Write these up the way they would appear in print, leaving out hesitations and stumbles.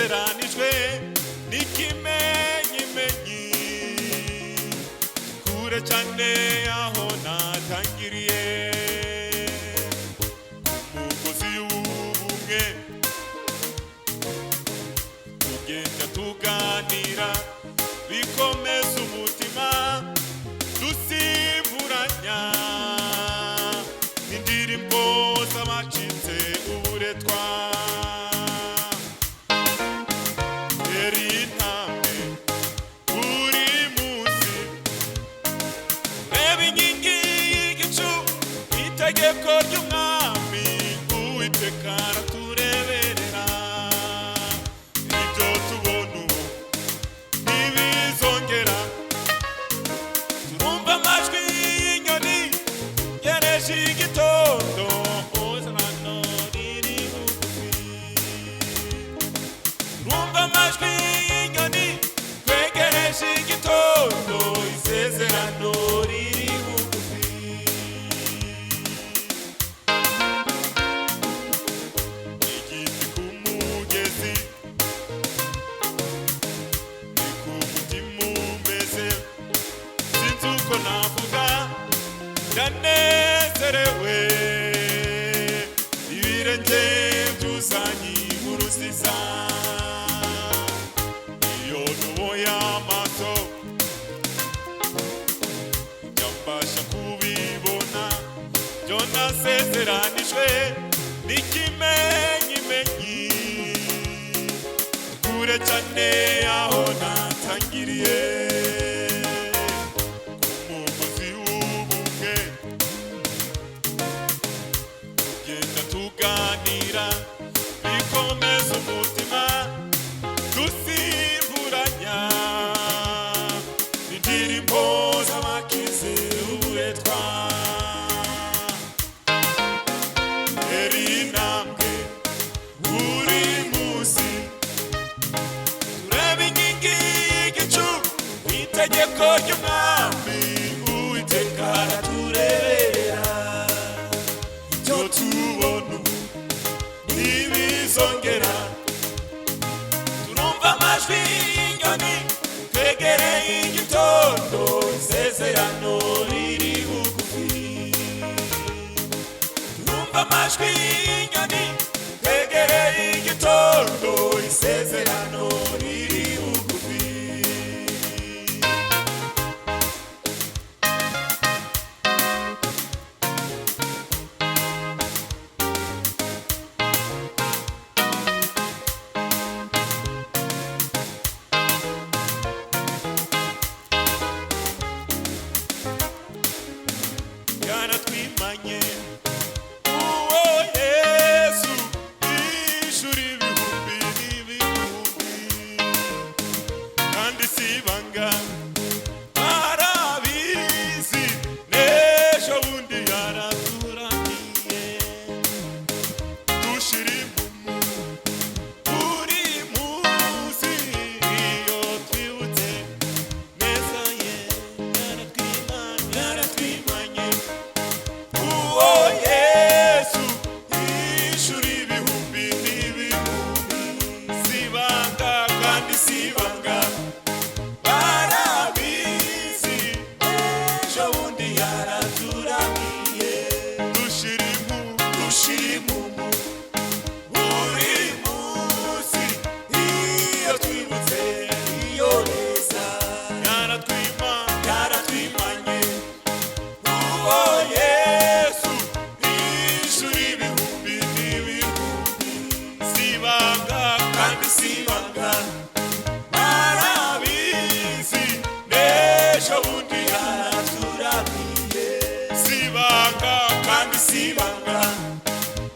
nasezeranijwe n'ikimenyimenyi kure cyane aho natangiriye umugozi w'ubumwe tugenda tuganira bikomeza umutima dusimburanya indirimbo z'abacitse uburetwa itegeko ry'umwami Uwiteka aratureberera ibyo tubona ubu ntibizongera turumva amajwi y'inyoni yereje igitondo isezerano riri bugufi turumva amajwi y'inyoni twegereje igitondo isezerano riri ndanezerewe ibirenge byuzanye inkuru nziza iyo nuboye amaso njya kubibona byo nasezeranijwe n'ikimenyimenyi kure cyane aho natangiriye tuganira bikomeza umutima dusimburanya indirimbo z'abakize uburetwa eri intambwe buri munsi tureba inkingi y'igicu itegeko ry'umwami Uwiteka aratureberera ibyo tubona ntibizongera turumva amajwi y'inyoni twegereye igitondo isezerano riri bugufi turumva amajwi y'inyoni twegereye igitondo isezerano riri bugufi yaratwimanye uwo Yesu ishuri ibihumbi n'ibihumbi kandi si ibanga barabizi n'ejo bundi yaraturaniye dushira impumu buri munsi iyo twibutse neza ye yaratwimanye uwo Yesu ishuri ibihumbi n'ibihumbi sibanga kandi sibanga barabizi ejo bundi yaraturamiye dushira impumu buri munsi iyo twibutse iyo neza yaratwimanye uwo Yesu ishuri ibihumbi n'ibihumbi sibanga kandi sibanga barabizi n'ejo bundi yaraturamiye sibanga kandi sibanga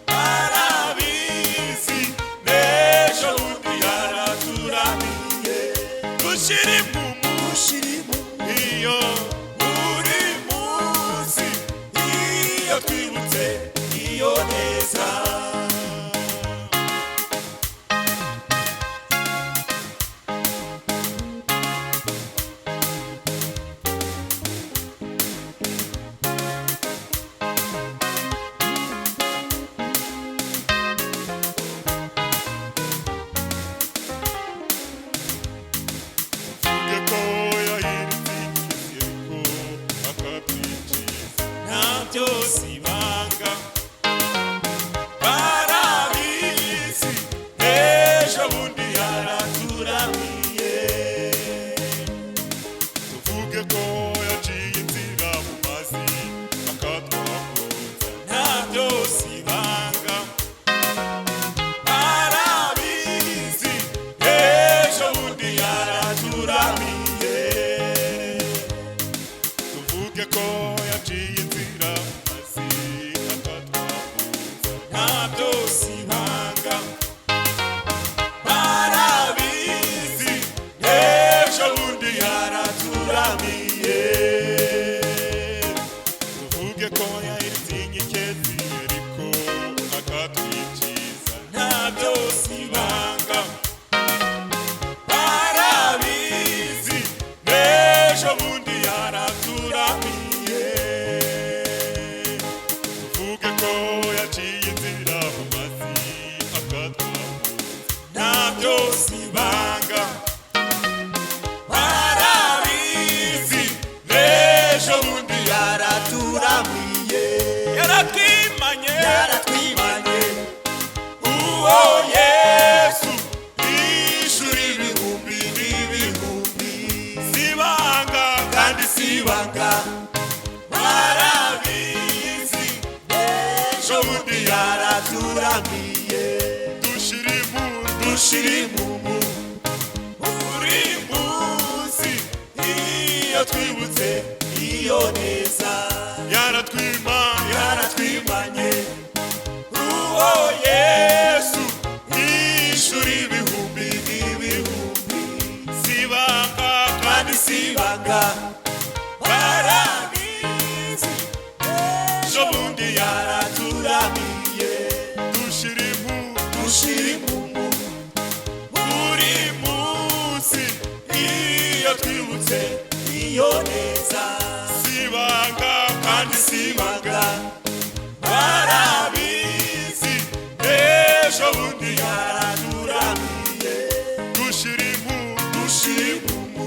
barabizi n'ejo bundi yaraturamiye dushira impumu iyo buri munsi iyo twibutse iyo neza byose ibanga barabizi n'ejo bundi yaraturamiye yaratwimanye uwo Yesu yishura ibihumbi n'ibihumbi sibanga kandi sibanga barabizi n'ejo bundi yaraturamiye dushira impumu buri munsi iyo twibutse iyo neza yaratwimanye uwo Yesu yishura ibihumbi n'ibihumbi sibanga kandi sibanga barabizi ejo bundi yaraturamiye dushira impumu buri munsi iyo twibutse iyo neza sibanga kandi sibanga barabizi ejo bundi yaraturamiye dushira impumu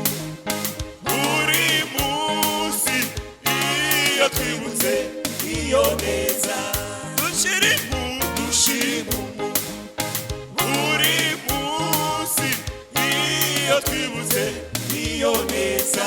buri munsi iyo twibutse iyo neza dushira impumu buri munsi iyo twibutse iyo neza